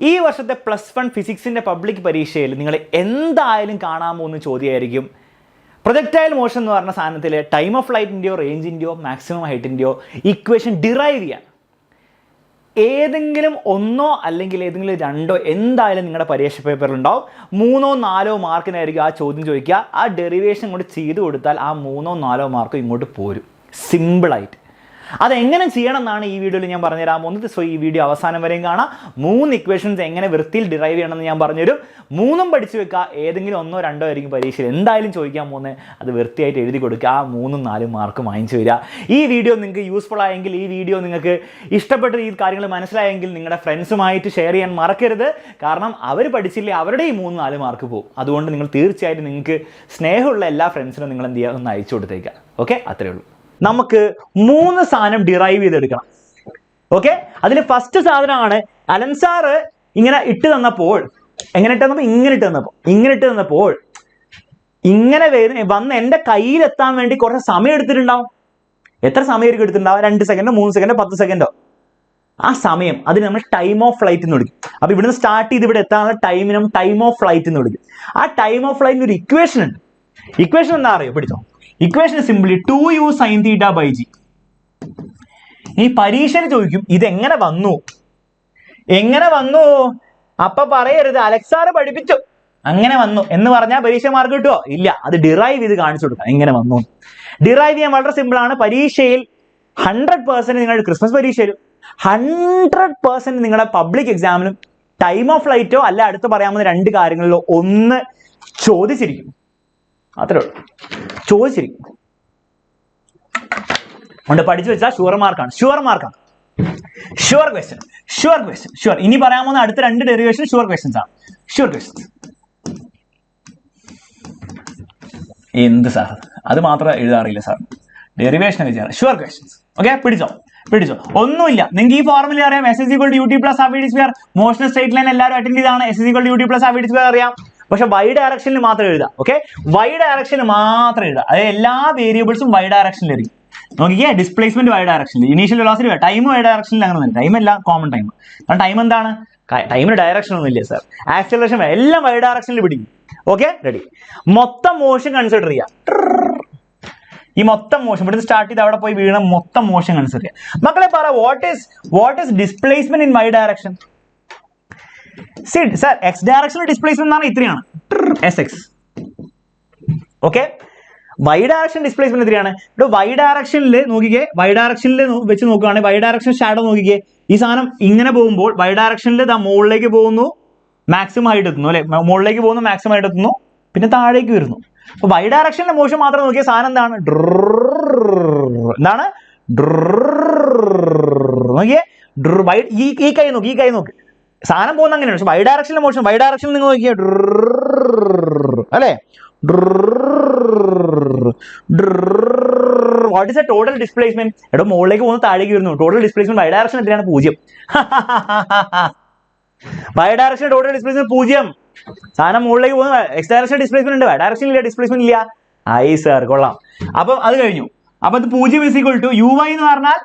ഈ വർഷത്തെ +1 ഫിസിക്സിൻ്റെ പബ്ലിക് പരീക്ഷയിൽ നിങ്ങൾ എന്തായാലും കാണാൻ പോകുന്ന ചോദ്യമായിരിക്കും പ്രൊജക്ടൈൽ മോഷൻ എന്ന് പറഞ്ഞ സാധനത്തിൽ ടൈം ഓഫ് ഫ്ലൈറ്റിൻ്റെയോ റേഞ്ചിൻ്റെയോ മാക്സിമം ഹൈറ്റിൻ്റെയോ ഇക്വേഷൻ ഡിറൈവ് ചെയ്യാൻ ഏതെങ്കിലും ഒന്നോ അല്ലെങ്കിൽ ഏതെങ്കിലും രണ്ടോ എന്തായാലും നിങ്ങളുടെ പരീക്ഷ പേപ്പറിൽ ഉണ്ടാവും. 3 or 4 മാർക്കിനായിരിക്കും ആ ചോദ്യം ചോദിക്കുക. ആ ഡെറിവേഷൻ കൊണ്ട് ചെയ്തു കൊടുത്താൽ ആ 3 or 4 മാർക്ക് ഇങ്ങോട്ട് പോരും സിമ്പിളായിട്ട്. അതെങ്ങനെ ചെയ്യണം എന്നാണ് ഈ വീഡിയോയിൽ ഞാൻ പറഞ്ഞുതരാൻ പോകുന്നത്. സോ ഈ വീഡിയോ അവസാനം വരെയും കാണാം. 3 ഇക്വേഷൻസ് എങ്ങനെ വൃത്തിയിൽ ഡിറൈവ് ചെയ്യണമെന്ന് ഞാൻ പറഞ്ഞുതരും. 3ഉം പഠിച്ചു വെക്കുക. ഏതെങ്കിലും 1 or 2 ആയിരിക്കും പരീക്ഷയിൽ എന്തായാലും ചോദിക്കാൻ പോകുന്നത്. അത് വൃത്തിയായിട്ട് എഴുതി കൊടുക്കുക. ആ 3 or 4 മാർക്ക് വാങ്ങിച്ചു വരിക. ഈ വീഡിയോ നിങ്ങൾക്ക് യൂസ്ഫുൾ ആയെങ്കിൽ, ഈ വീഡിയോ നിങ്ങൾക്ക് ഇഷ്ടപ്പെട്ട ഈ കാര്യങ്ങൾ മനസ്സിലായെങ്കിൽ നിങ്ങളുടെ ഫ്രണ്ട്സുമായിട്ട് ഷെയർ ചെയ്യാൻ മറക്കരുത്. കാരണം അവർ പഠിച്ചില്ലേ അവരുടെ ഈ 3 or 4 മാർക്ക് പോകും. അതുകൊണ്ട് നിങ്ങൾ തീർച്ചയായിട്ടും നിങ്ങൾക്ക് സ്നേഹമുള്ള എല്ലാ ഫ്രണ്ട്സിനും നിങ്ങൾ എന്ത് ചെയ്യുക, ഒന്ന് അയച്ചു കൊടുത്തേക്കുക. ഓക്കെ, അത്രേ ഉള്ളൂ. നമുക്ക് 3 സാധനം ഡിറൈവ് ചെയ്തെടുക്കണം. ഓക്കെ, അതിൽ ഫസ്റ്റ് സാധനമാണ് അലൻ സാറ് ഇങ്ങനെ ഇട്ട് തന്നപ്പോൾ, ഇങ്ങനെ ഇട്ട് തന്നപ്പോൾ ഇങ്ങനെ വന്ന് എൻ്റെ കയ്യിലെത്താൻ വേണ്ടി കുറച്ച് സമയം എടുത്തിട്ടുണ്ടാവും. എത്ര സമയം എടുത്തിട്ടുണ്ടാവും? 2 സെക്കൻഡോ 3 സെക്കൻഡോ 10 സെക്കൻഡോ. ആ സമയം അതിന് നമ്മൾ ടൈം ഓഫ് ഫ്ലൈറ്റ് എന്ന് വിളിക്കും. അപ്പൊ ഇവിടുന്ന് സ്റ്റാർട്ട് ചെയ്ത് ഇവിടെ എത്താനുള്ള ടൈമിനും ടൈം ഓഫ് ഫ്ലൈറ്റ് എന്ന് വിളിക്കും. ആ ടൈം ഓഫ് ഫ്ലൈറ്റിന് ഒരു ഇക്വേഷൻ ഉണ്ട്. ഇക്വേഷൻ എന്താ അറിയോ? പിടിച്ചോ. Equation simply 2u sin theta by g. ഈ പരീക്ഷയിൽ ചോദിക്കും ഇതെങ്ങനെ വന്നു, അപ്പൊ പറയരുത് അലക്സാറ് പഠിപ്പിച്ചു അങ്ങനെ വന്നു എന്ന് പറഞ്ഞാൽ പരീക്ഷ മാർക്ക് കിട്ടുമോ? ഇല്ല. അത് ഡിറൈവ് ചെയ്ത് കാണിച്ചു കൊടുക്കാം എങ്ങനെ വന്നു. ഡിറൈവ് ചെയ്യാൻ വളരെ സിമ്പിൾ ആണ്. പരീക്ഷയിൽ 100% നിങ്ങളുടെ ക്രിസ്മസ് പരീക്ഷയിലും 100% നിങ്ങളുടെ പബ്ലിക് എക്സാമിനും ടൈം ഓഫ് ഫ്ലൈറ്റോ അല്ല അടുത്ത് പറയാവുന്ന 2 കാര്യങ്ങളിലോ ഒന്ന് ചോദിച്ചിരിക്കും. അത്രേ ഉള്ളൂ, ചോദിച്ചിരിക്കും. അതുകൊണ്ട് പഠിച്ചു വെച്ചാൽ ഷുവർ മാർക്കാണ്. Sure question. ഇനി പറയാൻ പോകുന്ന അടുത്ത 2 ഡെറിവേഷൻ ഷുവർ ക്വസ്റ്റ്യൻസ് ആണ്. ഷുവർ ക്വസ്റ്റ്യൻസ് എന്ത് സാർ, അത് മാത്രം എഴുതാറില്ല സാർ, ഡെറിവേഷൻ ഒക്കെ ചെയ്യാറ്. Sure questions. ഓക്കെ, പിടിച്ചോ. ഒന്നുമില്ല, നിങ്ങൾക്ക് ഈ ഫോർമുല അറിയാം. s = ut + r/v². Motional straight line എല്ലാവരും അറ്റൻഡ് ചെയ്താണ്. s = ut + r/v² അറിയാം. പക്ഷെ y ഡയറക്ഷനിൽ മാത്രം എഴുതാം. ഓക്കെ, y ഡയറക്ഷനിൽ മാത്രം എഴുതാം. അതായത് എല്ലാ വേരിയബിൾസും y ഡയറക്ഷനിലായിരിക്കും. നോക്കിക്കേ, ഡിസ്പ്ലേസ്മെന്റ് y ഡയറക്ഷനിൽ, ഇനീഷ്യൽ വെലോസിറ്റി ടൈം y ഡയറക്ഷനിൽ. അങ്ങനെ തന്നെ ടൈം എല്ലാം കോമൺ ടൈം. കാരണം ടൈം എന്താണ്? ടൈമിന് ഡയറക്ഷൻ ഒന്നും ഇല്ല സാർ. ആക്സിലറേഷൻ എല്ലാം y ഡയറക്ഷനിൽ പിടിക്കും. Okay, ready. മൊത്തം മോഷൻ കൺസിഡർ ചെയ്യാം. ഈ മൊത്തം മോഷൻ ഇവിടുന്ന് സ്റ്റാർട്ട് ചെയ്ത് അവിടെ പോയി വീണ മൊത്തം മോഷൻ കൺസിഡർ ചെയ്യാം. മക്കളെ പറ, what is displacement in y direction? Sir, X ഡയറക്ഷനിൽ ഡിസ്പ്ലേസ്മെന്റ് എന്ന് പറഞ്ഞാൽ ഇത്രയാണ്, sx. Okay, y direction displacement ഇത്രയാണ്. ഇവിടെ y ഡയറക്ഷനിൽ നോക്കിക്കേ, y ഡയറക്ഷനിൽ വെച്ച് നോക്കുകയാണെങ്കിൽ y ഡയറക്ഷൻ ഷാഡോ നോക്കിക്കേ. ഈ സാധനം ഇങ്ങനെ പോകുമ്പോൾ y ഡയറക്ഷനിൽ മുകളിലേക്ക് പോകുന്നു, മാക്സിമം ആയിട്ട് എത്തുന്നു അല്ലെ, മുകളിലേക്ക് പോകുന്നു, മാക്സിമം ആയിട്ട് എത്തുന്നു, പിന്നെ താഴേക്ക് വരുന്നു. അപ്പൊ y ഡയറക്ഷനിലെ മോഷൻ മാത്രം നോക്കിയ സാധനം എന്താണ്? നോക്കിയേ, ഈ കൈ നോക്ക്, സാധനം പോകുന്ന അങ്ങനെയാണ്. പക്ഷെ y ഡയറക്ഷനിലെ മോഷൻ, y ഡയറക്ഷനിൽ നിങ്ങൾ നോക്കിയേ, അല്ലേ? What is A total displacement? എടോ, മുകളിലേക്ക് പോകുന്നു, താഴേക്ക് വരുന്നു. ടോട്ടൽ ഡിസ്പ്ലേസ്മെന്റ് y ഡയറക്ഷൻ എത്രയാണ്? 0. y direction total displacement 0. സാധനം മുകളിലേക്ക് പോകുന്നു. എക്സ് ഡയറക്ഷൻ ഡിസ്പ്ലേസ്മെന്റ് ഉണ്ട്, y ഡയറക്ഷൻ ഇല്ല, ഡിസ്പ്ലേസ്മെന്റ് ഇല്ല. ആയി സാർ, കൊള്ളാം. അപ്പം അത് കഴിഞ്ഞു. അപ്പൊ അത് 0 = uy എന്ന് പറഞ്ഞാൽ,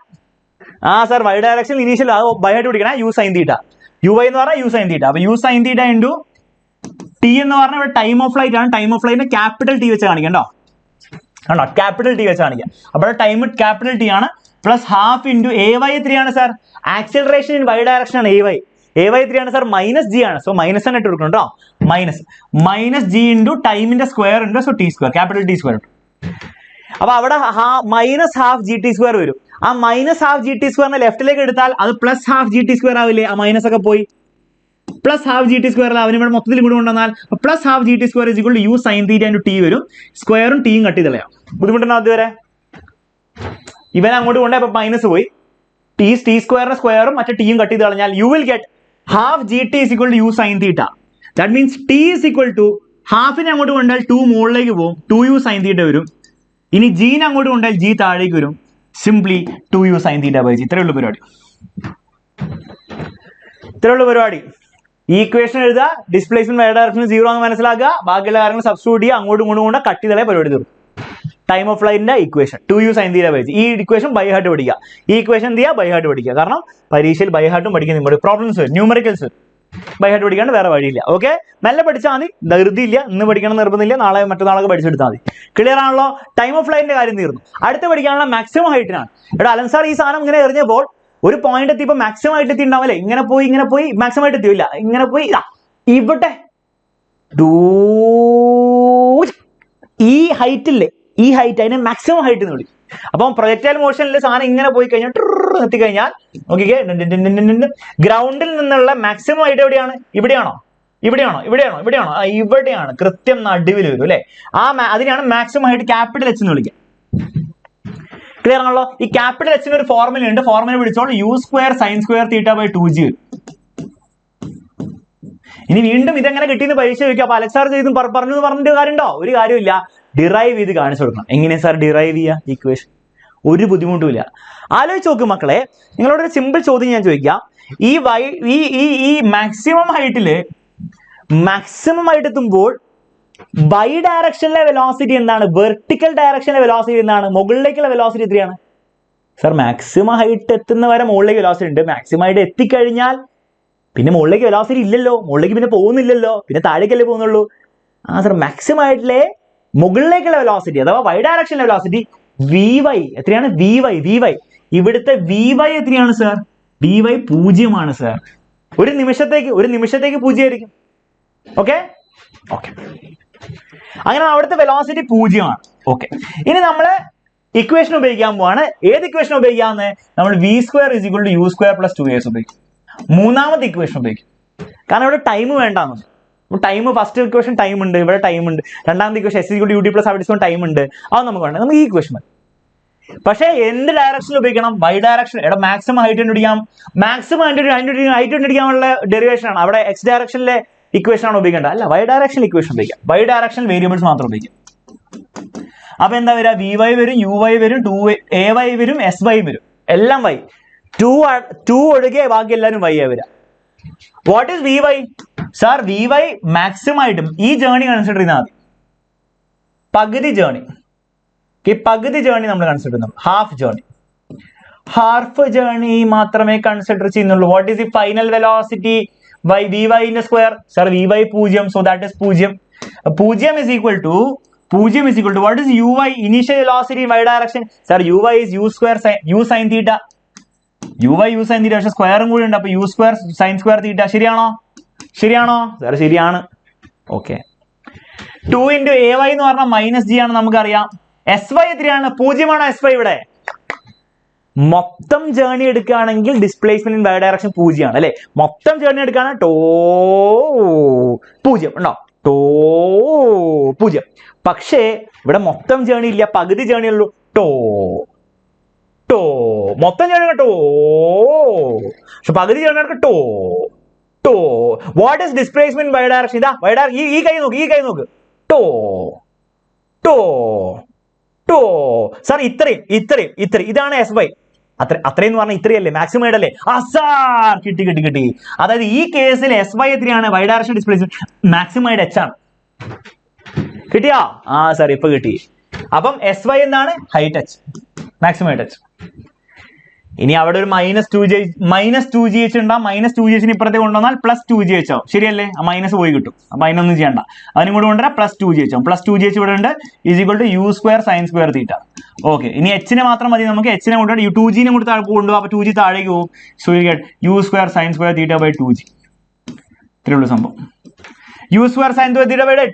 sir y direction initial by ആയിട്ട് പിടിക്കണം, u sin θ. uy എന്ന് പറഞ്ഞാൽ u sin θ. അപ്പൊ u sin θ ഇൻറ്റു t എന്ന് പറഞ്ഞാൽ ഇവിടെ ടൈം ഓഫ് ഫ്ലൈറ്റ് ആണ്. ടൈം ഓഫ് ഫ്ലൈറ്റിനെ ക്യാപിറ്റൽ T വെച്ച് കാണിക്കണ്ടോ? കണ്ടോ, ക്യാപിറ്റൽ T വെച്ച് കാണിക്കാം. അപ്പോൾ ടൈം ക്യാപിറ്റൽ T ആണ്. പ്ലസ് ഹാഫ് ഇൻറ്റു ay എത്രയാണ് sir? Acceleration in y direction ആണ് ay എത്രയാണ് സാർ? -g ആണ്. സോ മൈനസ് തന്നെ ഇട്ട് കൊടുക്കണം കേട്ടോ. മൈനസ് g ഇൻറ്റു ടൈമിന്റെ സ്ക്വയർ ഉണ്ട്, so t square, capital T square. അപ്പൊ അവിടെ -12 gt² വരും. ആ -12 gt² ലെഫ്റ്റിലേക്ക് എടുത്താൽ അത് +12 gt² ആവില്ലേ? ആ മൈനസ് ഒക്കെ പോയി +12 gt² അവന് ഇവിടെ മൊത്തത്തിൽ കൂടി കൊണ്ടുവന്നാൽ +12 gt² = u sin θ into t വരും. സ്ക്വയറും ടീയും കട്ട് ചെയ്ത് കളയാം. ബുദ്ധിമുട്ടുണ്ടോ അതുവരെ? ഇവൻ അങ്ങോട്ട് കൊണ്ടേ അപ്പൊ മൈനസ് പോയി. t സ്ക്വയറിന്റെ സ്ക്വയറും മറ്റേ ടീയും കട്ട് ചെയ്ത് കളഞ്ഞാൽ you will get half gt = u sin θ. That means t = ഹാഫിനെ അങ്ങോട്ട് കൊണ്ടാൽ 2 മുകളിലേക്ക് പോകും, 2u sin θ വരും. ഇനി ജീനെ അങ്ങോട്ട് കൊണ്ടാൽ g താഴേക്ക് വരും. Simply 2u sin θ by g. ഇത്രയുള്ള പരിപാടി. ഈ ഇക്വേഷൻ എഴുതുക, ഡിസ്പ്ലേസ്മെന്റ് y ഡയറക്ഷനിൽ 0 ആണെന്ന് മനസ്സിലാക്കുക, ബാക്കിയുള്ള കാര്യങ്ങൾ സബ്സ്റ്റിറ്റ്യൂട്ട് ചെയ്യുക, അങ്ങോട്ടും കൊണ്ട് കട്ട് ചെയ്താലേ പരിപാടി തീർക്കും. ടൈം ഓഫ് ഫ്ലൈറ്റിന്റെ equation 2u sin θ by g. ഈ ഇക്വേഷൻ ബൈ ഹാർട്ട് പഠിക്കുക. ഈ ഇക്വേഷൻ എന്ത് ചെയ്യുക? ബൈ ഹാർട്ട് പഠിക്കുക. കാരണം പരീക്ഷയിൽ ബൈ ഹാർട്ടും പഠിക്കാൻ നിങ്ങളുടെ പ്രോബ്ലംസ് വരും, ന്യൂമറിക്കൽസ് വരും. ബൈ ഹാർട്ട് പഠിക്കാണ്ട് വേറെ വഴിയില്ല. ഓക്കെ, മെല്ലെ പഠിച്ചാൽ മതി, ധൃതിയില്ല, ഇന്ന് പഠിക്കണം നിർബന്ധമില്ല, നാളെ മറ്റന്നാളൊക്കെ പഠിച്ചെടുത്താൽ മതി. ക്ലിയർ ആണല്ലോ? ടൈം ഓഫ് ഫ്ലൈറ്റിന്റെ കാര്യം തീർന്നു. അടുത്ത് പഠിക്കാനുള്ള മാക്സിമം ഹൈറ്റിനാണ്. ഇവിടെ അലൻ സാർ ഈ സാധനം ഇങ്ങനെ എറിഞ്ഞപ്പോൾ ഒരു പോയിന്റ് എത്തിയപ്പോൾ മാക്സിമം ഹൈറ്റ് എത്തി ഉണ്ടാവില്ലേ, ഇങ്ങനെ പോയി മാക്സിമം ഹൈറ്റ് എത്തിയില്ല, ഇങ്ങനെ പോയി ഇവിടെ ഈ ഹൈറ്റ് ഇല്ലേ, ഈ ഹൈറ്റ് അതിനെ മാക്സിമം ഹൈറ്റ് എന്ന് വിളിക്കും. അപ്പം പ്രൊജക്ടൈൽ മോഷനിൽ സാധനം ഇങ്ങനെ പോയി കഴിഞ്ഞാൽ എത്തിക്കഴിഞ്ഞാൽ നോക്കിക്കേ, ഗ്രൗണ്ടിൽ നിന്നുള്ള മാക്സിമം ഹൈറ്റ് എവിടെയാണ്? ഇവിടെയാണോ? ഇവിടെയാണ്, കൃത്യം നടുവിൽ വരും അല്ലെ. അതിനാണ് മാക്സിമം ഹൈറ്റ് ക്യാപിറ്റൽ എച്ച് എന്ന് വിളിക്കുക. ക്ലിയർ ആണല്ലോ? ഈ ക്യാപിറ്റൽ എച്ചിന് ഒരു ഫോർമുല ഉണ്ട്, ഫോർമുല പിടിച്ചോൾ u² sin² θ/ 2g. ഇനി വീണ്ടും ഇതെങ്ങനെ കിട്ടിയെന്ന് പരീക്ഷ ചോദിക്കുക. അപ്പൊ അലക്സ് സാർ ചെയ്തും പറഞ്ഞിട്ട് കാര്യമുണ്ടോ? ഒരു കാര്യമില്ല, ഡിറൈവ് ചെയ്ത് കാണിച്ചു കൊടുക്കണം. എങ്ങനെയാ സാർ ഡിറൈവ് ചെയ്യുക ഈക്വേഷൻ? ഒരു ബുദ്ധിമുട്ടുമില്ല. ആലോചിച്ച് നോക്ക് മക്കളെ, നിങ്ങളോടൊരു സിമ്പിൾ ചോദ്യം ഞാൻ ചോദിക്കാം. ഈ മാക്സിമം ഹൈറ്റില് എത്തുമ്പോൾ ബൈ ഡയറക്ഷനിലെ വെലോസിറ്റി എന്താണ്? വെർട്ടിക്കൽ ഡയറക്ഷനിലെ വെലോസിറ്റി എന്താണ്? മുകളിലേക്കുള്ള വെലോസിറ്റി എത്രയാണ്? സാർ മാക്സിമം ഹൈറ്റ് എത്തുന്ന വരെ മുകളിലേക്ക് വെലോസിറ്റി ഉണ്ട്. മാക്സിമം ഹൈറ്റ് എത്തിക്കഴിഞ്ഞാൽ പിന്നെ മുകളിലേക്ക് വെലോസിറ്റി ഇല്ലല്ലോ, മുകളിലേക്ക് പിന്നെ പോകുന്നില്ലല്ലോ, പിന്നെ താഴേക്കല്ലേ പോകുന്നുള്ളൂ. സാർ മാക്സിമം ഹൈറ്റിലെ മുകളിലേക്കുള്ള വെലോസിറ്റി അഥവാ വൈ ഡയറക്ഷനിലെ വെലോസിറ്റി vy എത്രയാണ്? vy ഇവിടുത്തെ vy എത്രയാണ് സാർ? vy 0 sir. ഒരു നിമിഷത്തേക്ക് 0 ആയിരിക്കും. ഓക്കെ, അങ്ങനെ അവിടുത്തെ വെലോസിറ്റി 0 ആണ്. ഓക്കെ, ഇനി നമ്മള് ഇക്വേഷൻ ഉപയോഗിക്കാൻ പോവാണ്. ഏത് ഇക്വേഷൻ ഉപയോഗിക്കാന്ന്? നമ്മൾ v² = u² + 2as ഉപയോഗിക്കും. മൂന്നാമത്തെ ഇക്വേഷൻ ഉപയോഗിക്കും. കാരണം ഇവിടെ ടൈം വേണ്ടാന്ന്. ടൈം ഫസ്റ്റ് ഇക്വേഷൻ ടൈം ഉണ്ട്, ഇവിടെ ടൈം ഉണ്ട്. രണ്ടാമത്തെ equation s = ut + r time ഉണ്ട്. അത് നമുക്ക് വേണ്ട, നമുക്ക് ഈ ഇക്വേഷൻ മതി. പക്ഷേ എന്ത് ഡയറക്ഷനിൽ ഉപയോഗിക്കണം? Y direction. ഇവിടെ മാക്സിമം ഹൈറ്റ് കണ്ടുപിടിക്കാം, മാക്സിമം ഹൈറ്റ് കണ്ടുപിടിക്കാനുള്ള ഡെറിവേഷൻ ആണ്. അവിടെ എക്സ് ഡയറക്ഷനിലെ ഇക്വേഷൻ ആണ് ഉപയോഗിക്കേണ്ടത്, അല്ല വൈ ഡയറക്ഷനിൽ ഇക്വേഷൻ ഉപയോഗിക്കാം. വൈ ഡയറക്ഷനിൽ വേരിയബിൾസ് മാത്രം ഉപയോഗിക്കാം. അപ്പൊ എന്താ വരിക? vy വരും, uy വരും, 2ay വരും, sy വരും, എല്ലാം y. 2 ഒഴികെ ബാക്കി എല്ലാവരും y ആ വരിക. What is vy? Sir vy maximum ആയിട്ടും ഈ ജേർണി കൺസിഡർ ചെയ്താൽ മതി. പകുതി ജേർണി നമ്മൾ കൺസിഡർ ചെയ്യുന്നു. ഹാഫ് ജേർണി മാത്രമേ കൺസിഡർ ചെയ്യുന്നുള്ളൂ. What is the final velocity? vy ന്റെ square. Sir vy 0, so that is 0. 0 is equal to what is uy? Initial velocity in y direction. Sir uy is u² u sin θ. u sin θ പക്ഷെ സ്ക്വയറും കൂടി ഉണ്ട്, അപ്പൊ u² sin² θ. ശരിയാണോ? Sir ശരിയാണ്. Okay, 2 × ay എന്ന് പറഞ്ഞാൽ -g ആണ്, നമുക്കറിയാം. sy എത്രയാണ്? 0 ആണോ sy? ഇവിടെ മൊത്തം ജേർണി എടുക്കുകയാണെങ്കിൽ ഡിസ്പ്ലേസ്മെന്റ് ഇൻ വൈ ഡയറക്ഷൻ 0 ആണ് അല്ലെ. മൊത്തം ജേർണി എടുക്കുകയാണെങ്കിൽ 0 ഉണ്ടോ? 0. പക്ഷേ ഇവിടെ മൊത്തം ജേർണി ഇല്ല, പകുതി ജേർണി ഉള്ളൂ. മൊത്തം ജേർണി പക്ഷെ പകുതി journey what is displacement Y direction? ഇതാ വൈ ഡയറക്ഷൻ. ഈ കൈ നോക്ക്. സാർ ഇത്രയും ഇതാണ് sy. അത്രയും എന്ന് പറഞ്ഞാൽ ഇത്രയല്ലേ? മാക്സിമം ആയിട്ടല്ലേ? സാർ കിട്ടി. അതായത് ഈ കേസിൽ sy എത്രയാണ്? വൈ ഡയറക്ഷൻ ഡിസ്പ്ലേസ്മെന്റ് മാക്സിമം ആയിട്ട് h ആണ്. കിട്ടിയാ? സാർ ഇപ്പൊ കിട്ടി. അപ്പം sy എന്താണ്? Height h, maximum height h. ഇനി അവിടെ ഒരു -2gh ഉണ്ടാവും. -2gh ഇപ്പുറത്തെ കൊണ്ടുവന്നാൽ +2gh ആവും. ശരിയല്ലേ? ആ മൈനസ് പോയി കിട്ടും. അപ്പൊ അതിനൊന്നും ചെയ്യണ്ട, അതിനും കൂടെ കൊണ്ടുവരാം. +2gh ആവും. +2gh ഇവിടെ ഉണ്ട്, = u² sin² θ. ഓക്കെ, ഇനി h നെ മാത്രം മതി നമുക്ക്. h നെ കൊണ്ടുപോയി 2g നെ കൂടെ കൊണ്ടുപോകും, അപ്പൊ 2g താഴേക്ക് പോകും. So you get u² sin² θ/ 2g. ഇത്രേ ഉള്ളൂ സംഭവം. u² sin² θ/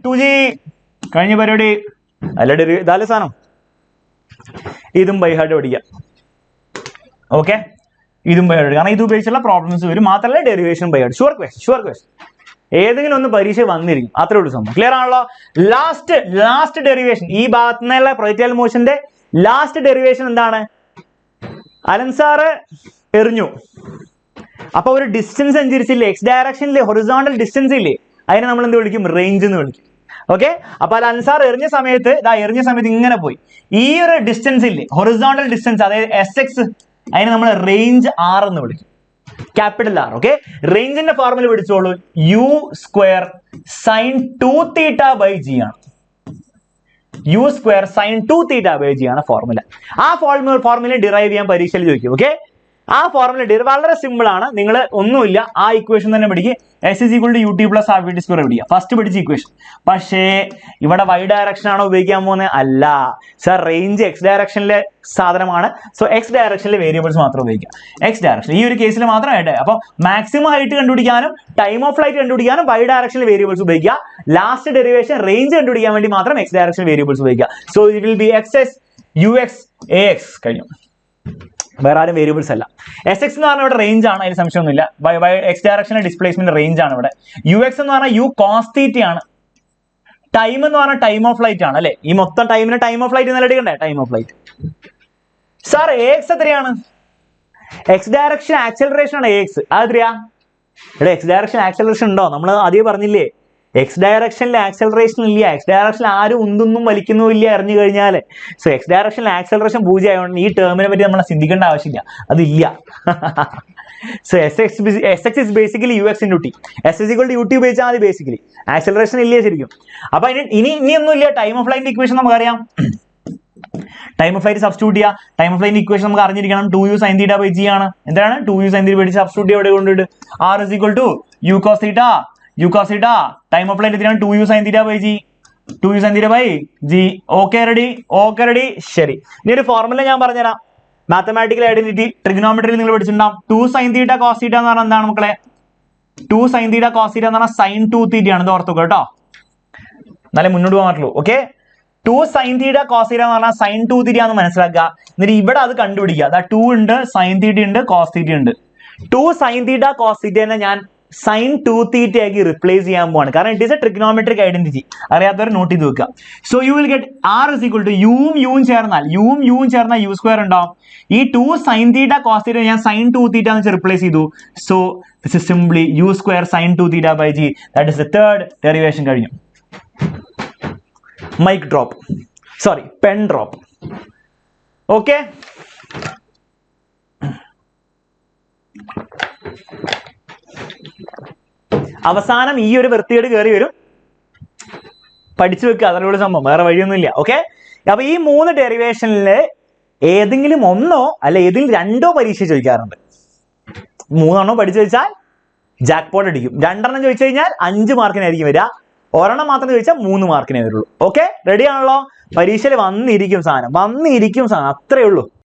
2g. കഴിഞ്ഞ പരിപാടി അല്ല, ഇതാലേ സാധനം. ഇതും ബൈ ഹാർട്ട് പഠിക്കാം. ഓക്കെ, ഇതും ബൈ ഹാർട്ട്, കാരണം ഇത് ഉപയോഗിച്ചുള്ള പ്രോബ്ലംസ് വരും. മാത്രമല്ല derivation by heart. Sure question ഏതെങ്കിലും ഒന്ന് പരീക്ഷ വന്നിരിക്കും. അത്രേ ഉള്ളൂ സംഭവം. ക്ലിയർ ആണല്ലോ? ലാസ്റ്റ് ഡെറിവേഷൻ, ഈ ഭാഗത്ത് നിന്നുള്ള പ്രൊജക്ടൈൽ മോഷന്റെ ലാസ്റ്റ് ഡെറിവേഷൻ എന്താണ്? അലൻ സാറ് എറിഞ്ഞു, അപ്പൊ ഒരു ഡിസ്റ്റൻസ് അനുസരിച്ചില്ലേ, എക്സ് ഡയറക്ഷനിലെ ഹൊറിസോണ്ടൽ ഡിസ്റ്റൻസ് ഇല്ലേ, അതിനെ നമ്മൾ എന്ത് വിളിക്കും? റേഞ്ച് എന്ന് വിളിക്കും. ഓക്കെ, അപ്പൊ അലൻ സാർ എറിഞ്ഞ സമയത്ത് ഇങ്ങനെ പോയി. ഈ ഒരു ഡിസ്റ്റൻസ് ഇല്ലേ, ഹൊറിസോണ്ടൽ ഡിസ്റ്റൻസ്, അതായത് sx, അതിനെ നമ്മൾ റേഞ്ച് r എന്ന് വിളിക്കും, ക്യാപിറ്റൽ R. ഓക്കെ, റേഞ്ചിന്റെ ഫോർമുല പിടിച്ചോളൂ. u² sin 2θ/g ആണ്. u² sin 2θ/g ആണ് ഫോർമുല. ആ ഫോർമുല ഡിറൈവ് ചെയ്യാൻ പരീക്ഷയിൽ ചോദിക്കും. ഓക്കെ, ആ ഫോർമുല വളരെ സിമ്പിൾ ആണ്. നിങ്ങൾ ഒന്നുമില്ല, ആ ഇക്വേഷൻ തന്നെ പഠിക്കുക. S is equal to ut plus half vt square പഠിക്കുക. ഫസ്റ്റ് പഠിച്ച ഇക്വേഷൻ. പക്ഷേ ഇവിടെ y ഡയറക്ഷൻ ആണോ ഉപയോഗിക്കാൻ പോകുന്നത്? അല്ല സർ, റേഞ്ച് x ഡയറക്ഷനിലെ സാധനമാണ്. സോ x ഡയറക്ഷനിലെ വേരിയബിൾസ് മാത്രം ഉപയോഗിക്കാം. x ഡയറക്ഷൻ ഈ ഒരു കേസിൽ മാത്രമായിട്ട്. അപ്പോൾ മാക്സിമം ഹൈറ്റ് കണ്ടുപിടിക്കാനും ടൈം ഓഫ് ഫ്ലൈറ്റ് കണ്ടുപിടിക്കാനും y ഡയറക്ഷനിൽ വേരിയബിൾസ് ഉപയോഗിക്കുക. ലാസ്റ്റ് ഡെറിവേഷൻ റേഞ്ച് കണ്ടുപിടിക്കാൻ വേണ്ടി മാത്രം x ഡയറക്ഷൻ വേരിയബിൾസ് ഉപയോഗിക്കുക. So it will be xs ux ax കഴിഞ്ഞു. വേറെ ആരും വേരിയബിൾസ് അല്ല. SX എന്ന് പറഞ്ഞാൽ ഇവിടെ റേഞ്ച് ആണ്, അതിൽ സംശയമൊന്നുമില്ല. എക്സ് ഡയറക്ഷനിലെ ഡിസ്പ്ലേസ്മെന്റ് റേഞ്ച് ആണ് ഇവിടെ. UX എന്ന് പറഞ്ഞാൽ u cos θ ആണ്. ടൈം എന്ന് പറഞ്ഞാൽ ടൈം ഓഫ് ഫ്ലൈറ്റ് ആണ് അല്ലെ. ഈ മൊത്തം ടൈമിന് ടൈം ഓഫ് ഫ്ലൈറ്റ് എന്നല്ല എടുക്കണ്ടേ? Time of flight. Sir AX എത്രയാണ്? എക്സ് ഡയറക്ഷൻ ആക്സലറേഷൻ ആണ് AX. അതെത്രയാ? ഇവിടെ എക്സ് ഡയറക്ഷൻ ആക്സലറേഷൻ ഉണ്ടോ? നമ്മൾ ആദ്യം പറഞ്ഞില്ലേ, എക്സ് ഡയറക്ഷനിൽ ആക്സലറേഷൻ ഇല്ല. എക്സ് ഡയറക്ഷനിൽ ആരും ഉന്തൊന്നും വലിക്കുന്നുമില്ല അറിഞ്ഞു കഴിഞ്ഞാൽ. സോ എക്സ് ഡയറക്ഷനിൽ ആക്സലറേഷൻ 0 ആയതുകൊണ്ട് ഈ ടേമിനെ പറ്റി നമ്മൾ ചിന്തിക്കേണ്ട ആവശ്യമില്ല, അതില്ല. So SX is basically UX into T. S is equal to UT ഉപയോഗിച്ചാൽ മതി ബേസിക്കലി. ആക്സലറേഷൻ ഇല്ലേ ശരിക്കും. അപ്പൊ ഇനിയൊന്നും ഇല്ല. ടൈം ഓഫ് ഫ്ലൈറ്റിന്റെ ഇക്വേഷൻ നമുക്കറിയാം. ടൈം ഓഫ് ഫ്ലൈറ്റ് സബ്സ്റ്റിറ്റ്യൂട്ട് ചെയ്യുക. ടൈം ഓഫ് ഫ്ലൈറ്റിന്റെ ഇക്വേഷൻ നമുക്ക് അറിഞ്ഞിരിക്കണം. 2u sin θ by g ആണ്. എന്താണ് 2u sin θ by g? Substitute ചെയ്യുക, എവിടെ കൊണ്ടിട്ട് r is equal to u cos θ. Time of flight എത്രയാണ്? 2u sin θ by g. 2u sin θ by g. Okay ready. ശരി, ഇനി ഒരു ഫോർമുല ഞാൻ പറഞ്ഞുതരാം. മാത്തമാറ്റിക്കൽ ഐഡന്റിറ്റി ട്രിഗണോമെട്രിയിൽ നിങ്ങൾ പഠിച്ചിട്ടുണ്ടാവും. 2 sin θ cos θ എന്ന് പറഞ്ഞാൽ എന്താണ് മക്കളെ? 2 sin θ cos θ എന്ന് പറഞ്ഞാൽ sin 2θ ആണ്. ഇത് ഓർത്തുക കേട്ടോ, എന്നാലേ മുന്നോട്ട് പോകാൻ പറ്റുള്ളൂ. ഓക്കെ, 2 sin θ cos θ എന്ന് പറഞ്ഞാൽ sin 2θ എന്ന് മനസ്സിലാക്കുക. എന്നിട്ട് ഇവിടെ അത് കണ്ടുപിടിക്കുക. അതാ 2 ഉണ്ട്, sin θ ഉണ്ട്, cos θ ഉണ്ട്. 2 sin θ cos θ നെ ഞാൻ sin 2θ ആക്കി റിപ്ലേസ് ചെയ്യാൻ പോവാണ്. കാരണം it is A trigonometric identity. അറിയാത്തവർ നോട്ട് ചെയ്ത് വെക്കുക. So you will get r is equal to യും ചേർന്നാൽ u സ്ക്വയർ ഉണ്ടാവും. ഈ 2 sin θ cos θ ഞാൻ sin 2θ എന്ന് വെച്ച് റിപ്ലേസ് ചെയ്തു. So this is simply u square sin 2θ by g. That is the third derivation കഴിഞ്ഞു. Mic drop, sorry pen drop. Okay, അവസാനം ഈ ഒരു വൃത്തിയോട് കയറി വരും. പഠിച്ചു വെക്കുക, അതിലൂടെ സംഭവം, വേറെ വഴിയൊന്നുമില്ല. ഓക്കെ, അപ്പൊ ഈ 3 ഡെറിവേഷനില് ഏതെങ്കിലും ഒന്നോ അല്ല ഏതെങ്കിലും 2 പരീക്ഷ ചോദിക്കാറുണ്ട്. 3 പഠിച്ചു വെച്ചാൽ ജാക്ക് പോട്ട് അടിക്കും. 2 ചോദിച്ചു കഴിഞ്ഞാൽ 5 മാർക്കിനായിരിക്കും വരിക. 1 മാത്രം ചോദിച്ചാൽ 3 മാർക്കിനേ വരുള്ളൂ. ഓക്കെ, റെഡി ആണല്ലോ? പരീക്ഷയിൽ വന്നിരിക്കും സാധനം, അത്രേ ഉള്ളൂ.